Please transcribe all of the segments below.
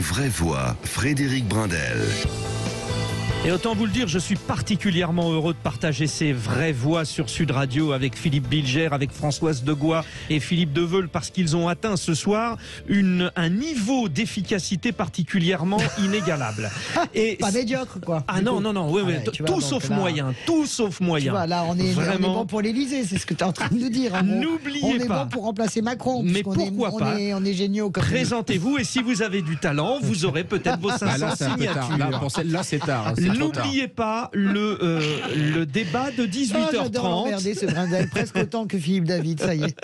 vraies voix, Frédéric Brindel. Et autant vous le dire, je suis particulièrement heureux de partager ces vraies voix sur Sud Radio avec Philippe Bilger, avec Françoise Degois et Philippe Deveul, parce qu'ils ont atteint ce soir un niveau d'efficacité particulièrement inégalable. Et pas médiocre, quoi. Ah non, oui, tout sauf moyen, tout sauf moyen. Tu vois, là, on est bon pour l'Élysée, c'est ce que tu es en train de nous dire. Hein. N'oubliez on est pas. bon pour remplacer Macron. Mais pourquoi pas. On est géniaux. Présentez-vous, et si vous avez du talent, vous aurez peut-être vos 500 signatures. Là, pour celle-là, c'est tard. N'oubliez pas le débat de 18h30. J'adore l'emmerder, ce Brindel, presque autant que Philippe David, ça y est.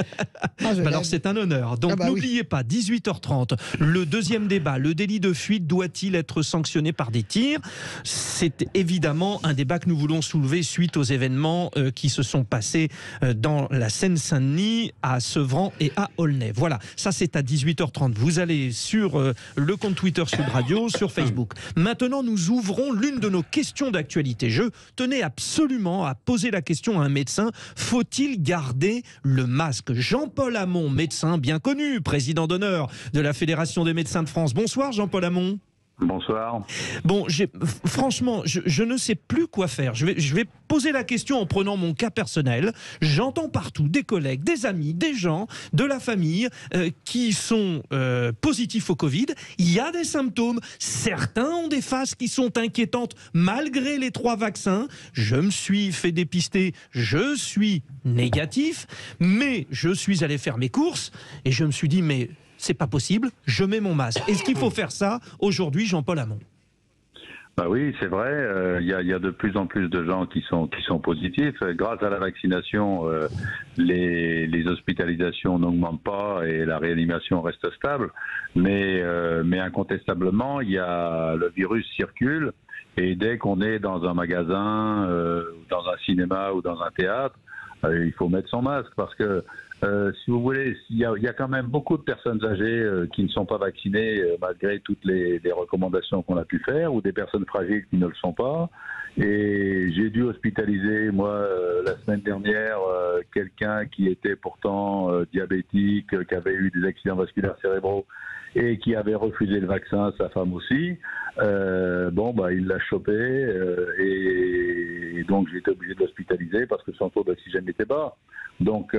Alors c'est un honneur. Donc n'oubliez pas, 18h30, le deuxième débat, le délit de fuite doit-il être sanctionné par des tirs? C'est évidemment un débat que nous voulons soulever suite aux événements qui se sont passés dans la Seine-Saint-Denis, à Sevran et à Aulnay. Voilà, ça c'est à 18h30. Vous allez sur le compte Twitter Sud Radio, sur Facebook. Maintenant, nous ouvrons l'une de nos questions d'actualité. Je tenais absolument à poser la question à un médecin. Faut-il garder le masque? Jean-Paul Hamon, médecin bien connu, président d'honneur de la Fédération des médecins de France. Bonsoir Jean-Paul Hamon. Bonsoir. Bon, franchement, je ne sais plus quoi faire. Je vais poser la question en prenant mon cas personnel. J'entends partout des collègues, des amis, des gens de la famille qui sont positifs au Covid. Il y a des symptômes. Certains ont des phases qui sont inquiétantes malgré les 3 vaccins. Je me suis fait dépister. Je suis négatif. Mais je suis allé faire mes courses et je me suis dit, mais c'est pas possible, je mets mon masque. Est-ce qu'il faut faire ça aujourd'hui, Jean-Paul Hamon? Bah oui, c'est vrai. Il y a de plus en plus de gens qui sont positifs. Grâce à la vaccination, les hospitalisations n'augmentent pas et la réanimation reste stable. Mais incontestablement, le virus circule. Et dès qu'on est dans un magasin, dans un cinéma ou dans un théâtre, il faut mettre son masque parce que si vous voulez, il y a quand même beaucoup de personnes âgées qui ne sont pas vaccinées malgré toutes les recommandations qu'on a pu faire, ou des personnes fragiles qui ne le sont pas. Et j'ai dû hospitaliser, moi, la semaine dernière, quelqu'un qui était pourtant diabétique, qui avait eu des accidents vasculaires cérébraux et qui avait refusé le vaccin, sa femme aussi. Il l'a chopé et donc j'ai été obligé de l'hospitaliser parce que son taux d'oxygène était bas. Donc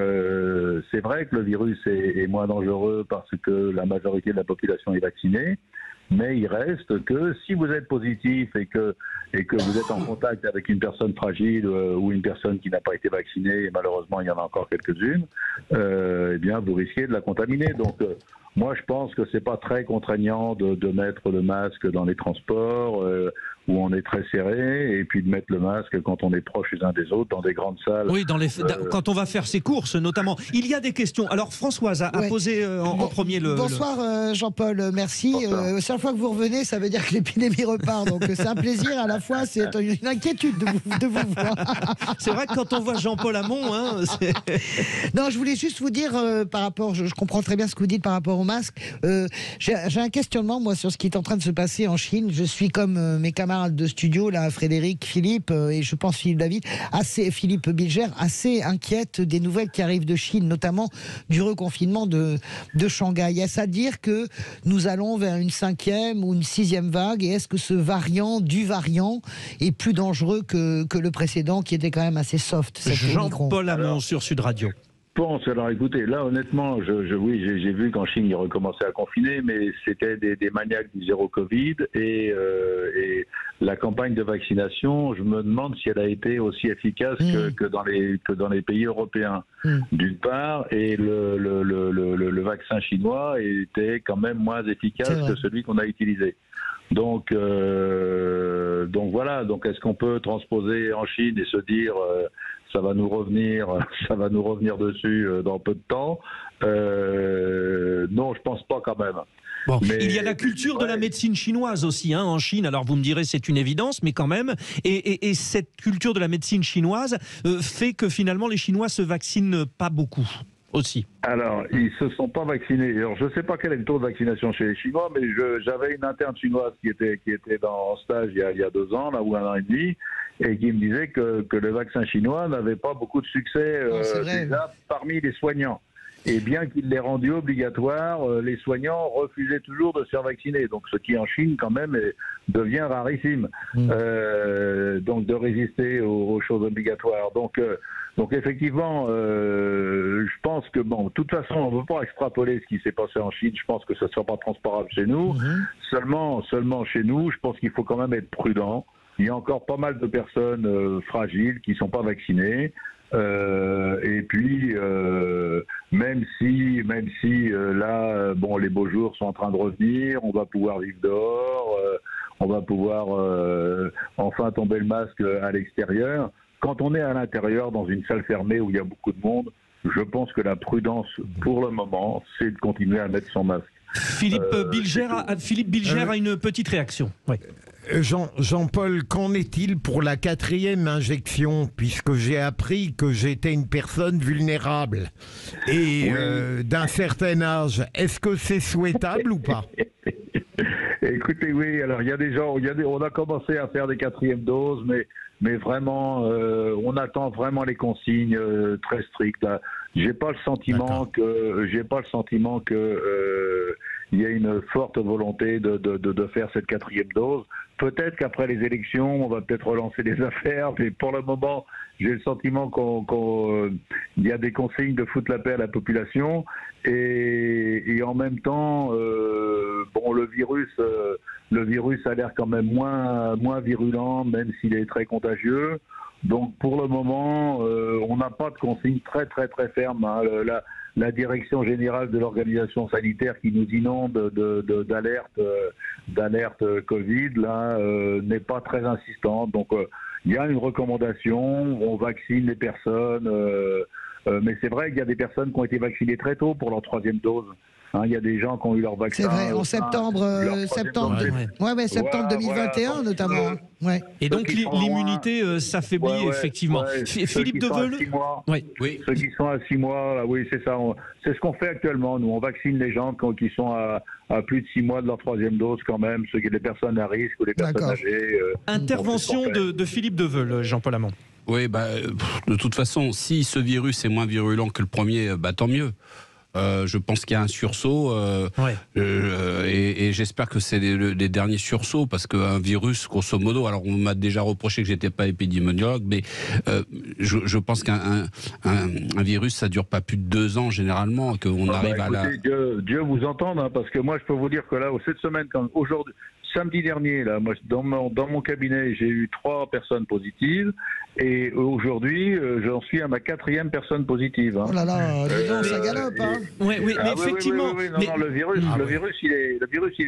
c'est vrai que le virus est moins dangereux parce que la majorité de la population est vaccinée, mais il reste que si vous êtes positif et que vous êtes en contact avec une personne fragile ou une personne qui n'a pas été vaccinée, et malheureusement il y en a encore quelques-unes, eh bien vous risquez de la contaminer. Donc moi je pense que c'est pas très contraignant de mettre le masque dans les transports où on est très serré, et puis de mettre le masque quand on est proche les uns des autres dans des grandes salles. Oui, quand on va faire ses courses notamment. Il y a des questions. Alors Françoise a posé en premier le... Bonsoir Jean-Paul, merci. Chaque fois que vous revenez, ça veut dire que l'épidémie repart. Donc c'est un plaisir, à la fois c'est une inquiétude de vous voir. C'est vrai que quand on voit Jean-Paul Hamon... Non, je voulais juste vous dire, par rapport, je comprends très bien ce que vous dites par rapport au masque. J'ai un questionnement, moi, sur ce qui est en train de se passer en Chine. Je suis comme mes camarades de studio, là, Frédéric, Philippe, et je pense Philippe David, Philippe Bilger, assez inquiète des nouvelles qui arrivent de Chine, notamment du reconfinement de Shanghai. Est-ce à dire que nous allons vers une 5e ou une 6e vague, et est-ce que ce variant est plus dangereux que le précédent, qui était quand même assez soft? Jean-Paul Hamon sur Sud Radio. Alors écoutez, là honnêtement, j'ai vu qu'en Chine ils recommençaient à confiner, mais c'était des maniaques du zéro Covid et la campagne de vaccination, je me demande si elle a été aussi efficace que dans les pays européens, d'une part, et le vaccin chinois était quand même moins efficace que celui qu'on a utilisé. Donc voilà. Donc est-ce qu'on peut transposer en Chine et se dire ça va nous revenir dessus dans peu de temps? Non, je pense pas quand même. Bon, mais il y a la culture de la médecine chinoise aussi en Chine. Alors vous me direz c'est une évidence, mais quand même. Et cette culture de la médecine chinoise fait que finalement les Chinois se vaccinent pas beaucoup aussi. Alors, ils se sont pas vaccinés. Alors, je ne sais pas quel est le taux de vaccination chez les Chinois, mais j'avais une interne chinoise qui était en stage il y a 2 ans, là, ou 1 an et demi, et qui me disait que le vaccin chinois n'avait pas beaucoup de succès déjà parmi les soignants. Et bien qu'il l'ait rendu obligatoire, les soignants refusaient toujours de se faire vacciner. Donc ce qui en Chine quand même devient rarissime. Donc de résister aux choses obligatoires. Donc effectivement, je pense que bon, de toute façon, on ne veut pas extrapoler ce qui s'est passé en Chine. Je pense que ça ne sera pas transparable chez nous. Seulement chez nous, je pense qu'il faut quand même être prudent. Il y a encore pas mal de personnes fragiles qui ne sont pas vaccinées. Et puis, même si là, bon, les beaux jours sont en train de revenir, on va pouvoir vivre dehors, on va pouvoir enfin tomber le masque à l'extérieur. Quand on est à l'intérieur, dans une salle fermée où il y a beaucoup de monde, je pense que la prudence, pour le moment, c'est de continuer à mettre son masque. Philippe Bilger a une petite réaction. Oui. Jean-Paul, qu'en est-il pour la 4e injection, puisque j'ai appris que j'étais une personne vulnérable et d'un certain âge. Est-ce que c'est souhaitable ou pas? Écoutez, oui, alors il y a des gens, on a commencé à faire des 4e doses, mais vraiment, on attend vraiment les consignes très strictes. J'ai pas le sentiment que il y a une forte volonté de faire cette 4e dose. Peut-être qu'après les élections, on va peut-être relancer les affaires, mais pour le moment, j'ai le sentiment qu'il y a des consignes de foutre la paix à la population, et en même temps, bon, le virus a l'air quand même moins virulent, même s'il est très contagieux. Donc pour le moment, on n'a pas de consignes très fermes. Hein. La direction générale de l'organisation sanitaire qui nous inonde d'alerte Covid là n'est pas très insistante. Donc il y a une recommandation, on vaccine les personnes, mais c'est vrai qu'il y a des personnes qui ont été vaccinées très tôt pour leur 3e dose. Hein, il y a des gens qui ont eu leur vaccin. C'est vrai, en septembre 2021 notamment. Ouais. Et donc l'immunité s'affaiblit effectivement. Philippe Deveul. Ceux qui sont à 6 mois, là, oui, c'est ça. C'est ce qu'on fait actuellement. Nous, on vaccine les gens qui sont à plus de 6 mois de leur 3e dose quand même, les personnes à risque ou les personnes âgées. Intervention de Philippe Deveul, Jean-Paul Hamon. Oui, de toute façon, si ce virus est moins virulent que le premier, tant mieux. Je pense qu'il y a un sursaut et j'espère que c'est les derniers sursauts, parce qu'un virus, grosso modo, alors on m'a déjà reproché que j'étais pas épidémiologue, mais je pense qu'un virus, ça dure pas plus de 2 ans généralement, qu'on arrive à la... Dieu vous entende, hein, parce que moi je peux vous dire que là, cette semaine, aujourd'hui, samedi dernier, là, moi, dans mon cabinet, j'ai eu 3 personnes positives, et aujourd'hui, j'en suis à ma 4e personne positive. Hein. Oh là là, ça galope, hein. Oui, mais effectivement. Non, le virus, il est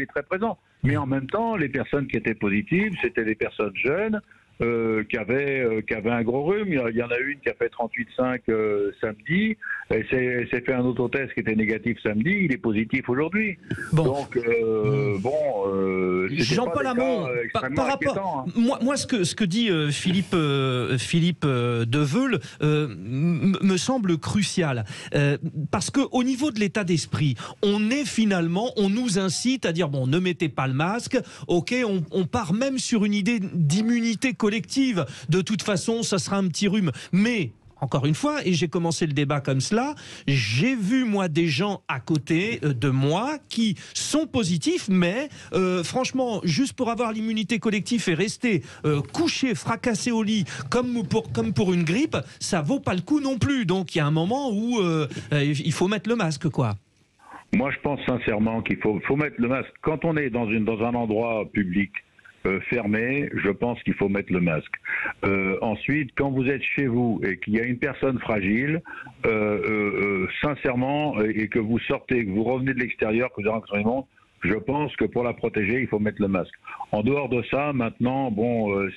très présent. Mais en même temps, les personnes qui étaient positives, c'était des personnes jeunes, qui avaient un gros rhume. Il y en a une qui a fait 38,5 samedi. Elle s'est fait un autotest qui était négatif samedi. Il est positif aujourd'hui. Bon. Donc, Jean-Paul Hamon, par rapport, hein. moi, ce que dit Philippe Deveul me semble crucial, parce que au niveau de l'état d'esprit, on nous incite à dire bon, ne mettez pas le masque. Ok, on part même sur une idée d'immunité collective. De toute façon, ça sera un petit rhume, mais encore une fois, et j'ai commencé le débat comme cela, j'ai vu moi des gens à côté de moi qui sont positifs, mais franchement, juste pour avoir l'immunité collective et rester couché, fracassé au lit, comme pour une grippe, ça vaut pas le coup non plus. Donc il y a un moment où il faut mettre le masque, quoi. Moi, je pense sincèrement qu'il faut mettre le masque. Quand on est dans un endroit public, fermé, je pense qu'il faut mettre le masque. Ensuite, quand vous êtes chez vous et qu'il y a une personne fragile, sincèrement, et que vous sortez, que vous revenez de l'extérieur, que vous avez rencontré le monde, je pense que pour la protéger, il faut mettre le masque. En dehors de ça, maintenant,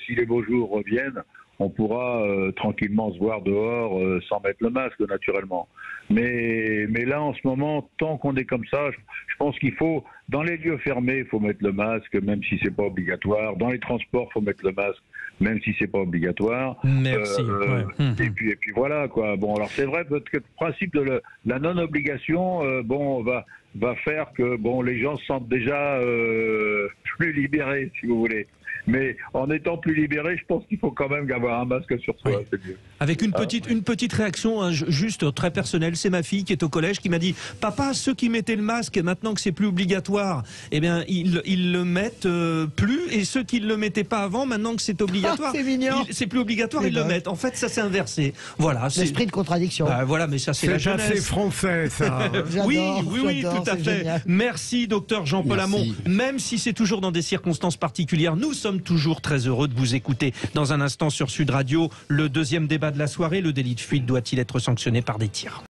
si les beaux jours reviennent, on pourra tranquillement se voir dehors sans mettre le masque, naturellement. Mais là, en ce moment, tant qu'on est comme ça, je pense qu'il faut, dans les lieux fermés, il faut mettre le masque, même si c'est pas obligatoire. Dans les transports, il faut mettre le masque, même si c'est pas obligatoire. Merci. Et puis voilà, quoi. Bon, alors c'est vrai que le principe de la non-obligation, va faire que les gens se sentent déjà plus libérés, si vous voulez. Mais en étant plus libérés, je pense qu'il faut quand même avoir un masque sur soi, c'est mieux. Avec une petite réaction, hein, juste très personnelle. C'est ma fille qui est au collège qui m'a dit « Papa, ceux qui mettaient le masque, maintenant que c'est plus obligatoire, eh bien, ils le mettent plus. Et ceux qui ne le mettaient pas avant, maintenant que c'est obligatoire, c'est plus obligatoire, ils le mettent. » En fait, ça s'est inversé. Voilà. L'esprit de contradiction. Voilà, mais ça, c'est la jeunesse. C'est français, ça. Oui, tout à fait. Génial. Merci, docteur Jean-Paul Hamon. Même si c'est toujours dans des circonstances particulières, nous sommes toujours très heureux de vous écouter. Dans un instant sur Sud Radio, le deuxième débat de la soirée, le délit de fuite doit-il être sanctionné par des tirs?